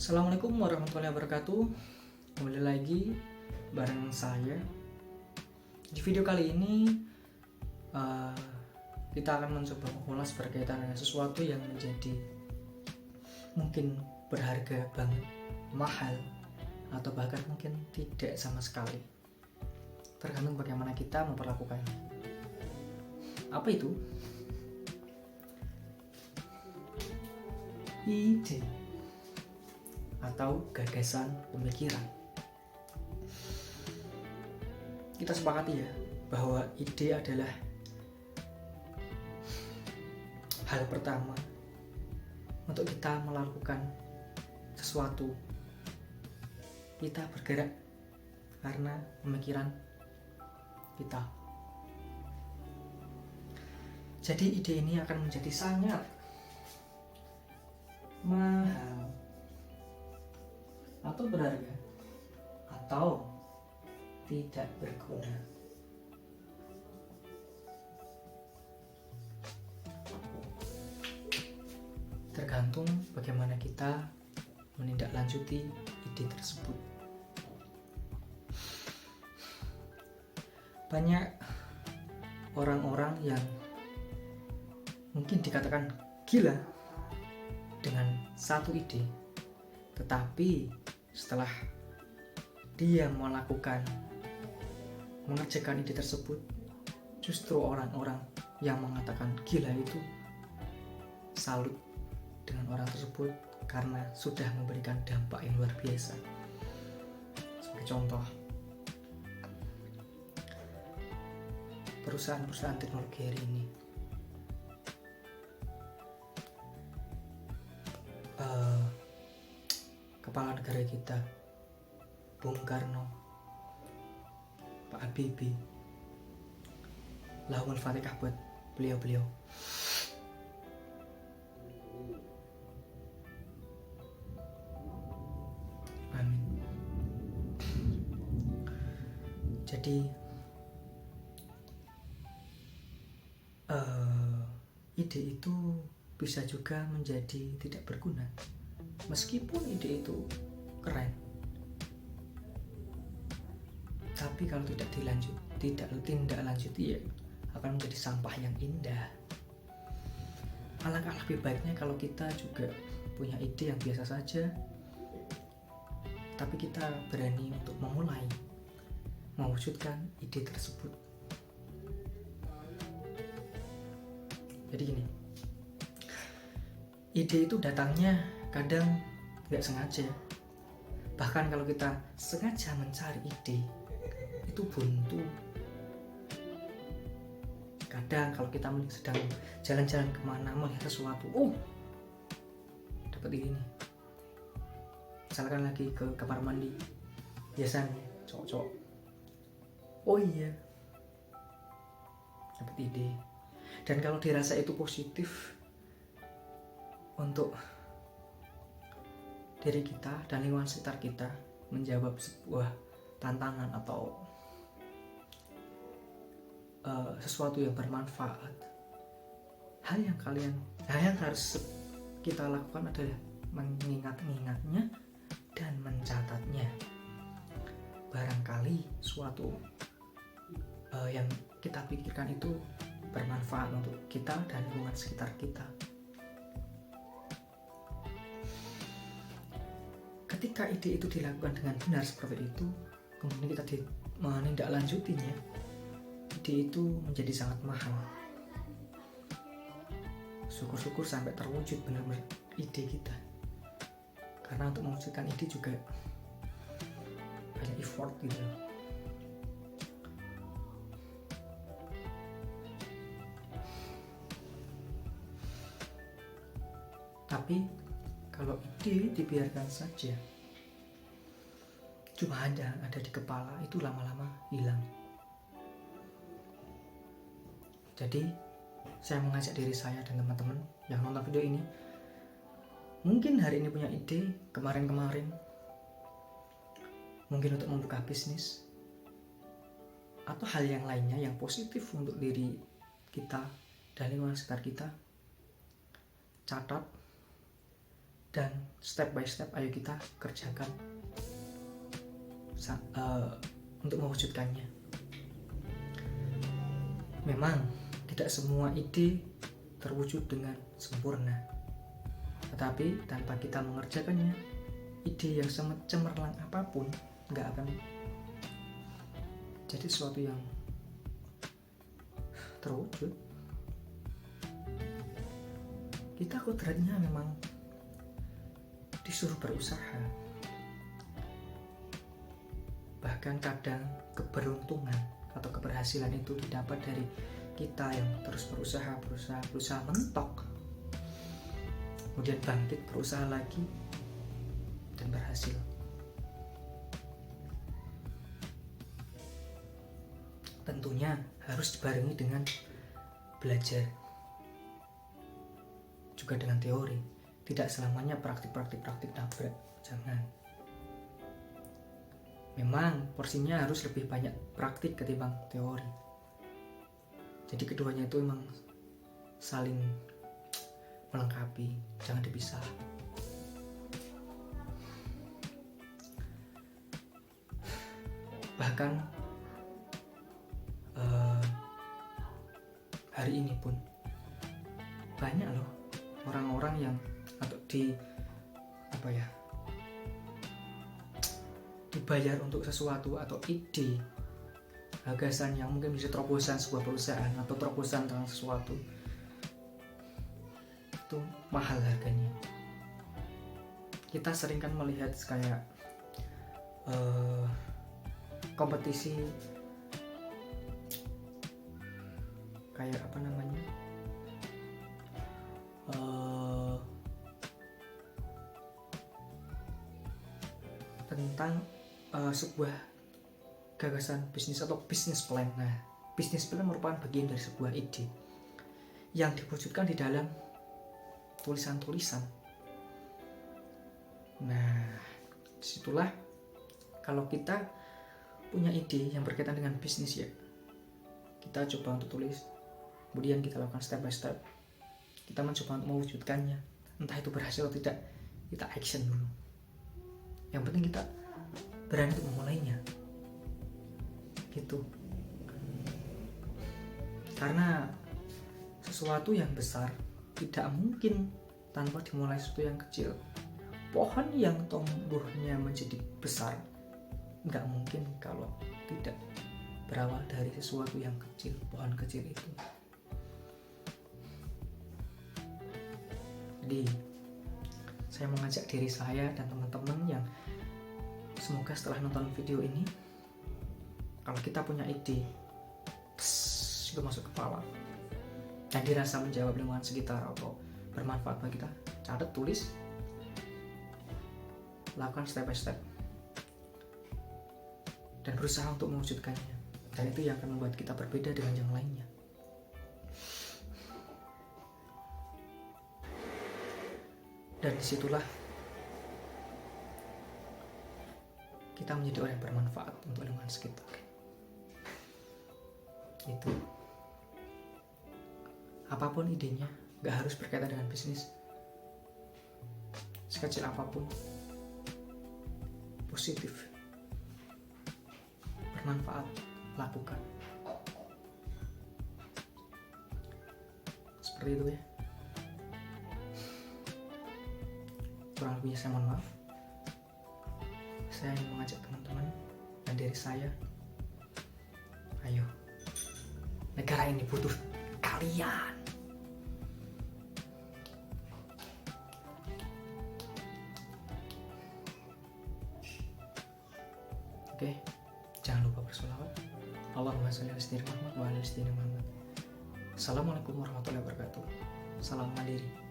Assalamualaikum warahmatullahi wabarakatuh. Kembali lagi bareng saya. Di video kali ini kita akan mencoba mengulas berkaitan dengan sesuatu yang menjadi mungkin berharga banget, mahal, atau bahkan mungkin tidak sama sekali. Tergantung bagaimana kita memperlakukannya. Apa itu? Ide atau gagasan pemikiran. Kita sepakati ya bahwa ide adalah hal pertama untuk kita melakukan sesuatu. Kita bergerak karena pemikiran kita. Jadi ide ini akan menjadi sangat mahal atau berharga atau tidak berguna. Tergantung bagaimana kita menindaklanjuti ide tersebut. Banyak orang-orang yang mungkin dikatakan gila dengan satu ide, tetapi setelah dia mengerjakan ide tersebut, justru orang-orang yang mengatakan gila itu salut dengan orang tersebut karena sudah memberikan dampak yang luar biasa. Sebagai contoh, perusahaan-perusahaan teknologi hari ini kepala negara kita Bung Karno, Pak Habibie, lahumul fatihah buat beliau-beliau. Amin. Jadi ide itu bisa juga menjadi tidak berguna. Meskipun ide itu keren, tapi kalau tidak ditindaklanjuti ya akan menjadi sampah yang indah. Alangkah lebih baiknya kalau kita juga punya ide yang biasa saja, tapi kita berani untuk memulai mewujudkan ide tersebut. Jadi gini, ide itu datangnya kadang nggak sengaja. Bahkan kalau kita sengaja mencari ide, itu buntu. Kadang kalau kita sedang jalan-jalan kemana melihat sesuatu, dapat ide nih. Misalkan lagi ke kamar mandi, biasanya cowok-cowok, oh iya, dapat ide. Dan kalau dirasa itu positif untuk diri kita dan lingkungan sekitar kita, menjawab sebuah tantangan atau sesuatu yang bermanfaat, hal yang harus kita lakukan adalah mengingat-ingatnya dan mencatatnya. Barangkali suatu yang kita pikirkan itu bermanfaat untuk kita dan lingkungan sekitar kita. Ketika ide itu dilakukan dengan benar seperti itu, kemudian kita menindaklanjutinya, ide itu menjadi sangat mahal. Syukur-syukur sampai terwujud benar-benar ide kita. Karena untuk mewujudkan ide juga banyak effort gitu. Tapi kalau ide dibiarkan saja, cuma ada di kepala, itu lama-lama hilang. Jadi saya mengajak diri saya dan teman-teman yang nonton video ini, mungkin hari ini punya ide, kemarin-kemarin mungkin untuk membuka bisnis atau hal yang lainnya yang positif untuk diri kita dan lingkungan sekitar kita. Catat dan step by step ayo kita kerjakan untuk mewujudkannya. Memang tidak semua ide terwujud dengan sempurna, tetapi tanpa kita mengerjakannya, ide yang cemerlang apapun nggak akan jadi sesuatu yang terwujud. Kita kodratnya memang disuruh berusaha. Bahkan kadang keberuntungan atau keberhasilan itu didapat dari kita yang terus berusaha mentok, kemudian bangkit, berusaha lagi, dan berhasil. Tentunya harus dibarengi dengan belajar, juga dengan teori. Tidak selamanya praktik nabrak, jangan. Memang porsinya harus lebih banyak praktik ketimbang teori. Jadi keduanya itu memang saling melengkapi, jangan dipisah. Bahkan hari ini pun banyak loh orang-orang yang atau dibayar untuk sesuatu atau ide, gagasan yang mungkin bisa terobosan sebuah perusahaan atau terobosan tentang sesuatu, itu mahal harganya. Kita sering kan melihat kayak kompetisi kayak tentang sebuah gagasan bisnis atau business plan. Nah, business plan merupakan bagian dari sebuah ide yang diwujudkan di dalam tulisan-tulisan. Nah, disitulah kalau kita punya ide yang berkaitan dengan bisnis, ya kita coba untuk tulis, kemudian kita lakukan step by step, kita mencoba untuk mewujudkannya. Entah itu berhasil atau tidak, kita action dulu. Yang penting kita berani untuk memulainya, gitu. Karena sesuatu yang besar tidak mungkin tanpa dimulai sesuatu yang kecil. Pohon yang tumbuhnya menjadi besar nggak mungkin kalau tidak berawal dari sesuatu yang kecil, pohon kecil itu. Jadi saya mengajak diri saya dan teman-teman yang semoga setelah nonton video ini, kalau kita punya ide itu masuk kepala dan dirasa menjawab lingkungan sekitar atau bermanfaat bagi kita, catat, tulis, lakukan step by step dan berusaha untuk mewujudkannya. Dan itu yang akan membuat kita berbeda dengan yang lainnya. Dan disitulah kita menjadi orang yang bermanfaat untuk lingkungan sekitar. Itu. Apapun idenya, gak harus berkaitan dengan bisnis. Sekecil apapun, positif, bermanfaat, lakukan. Seperti itu ya. Kurang lebihnya saya mohon maaf. Saya ingin mengajak teman-teman dan diri saya, ayo, negara ini butuh kalian. Oke, jangan lupa bersolawat. Allahumma sholli ala sayyidina Muhammad wa ala sayyidina Muhammad. Assalamualaikum warahmatullahi wabarakatuh. Salam mandiri.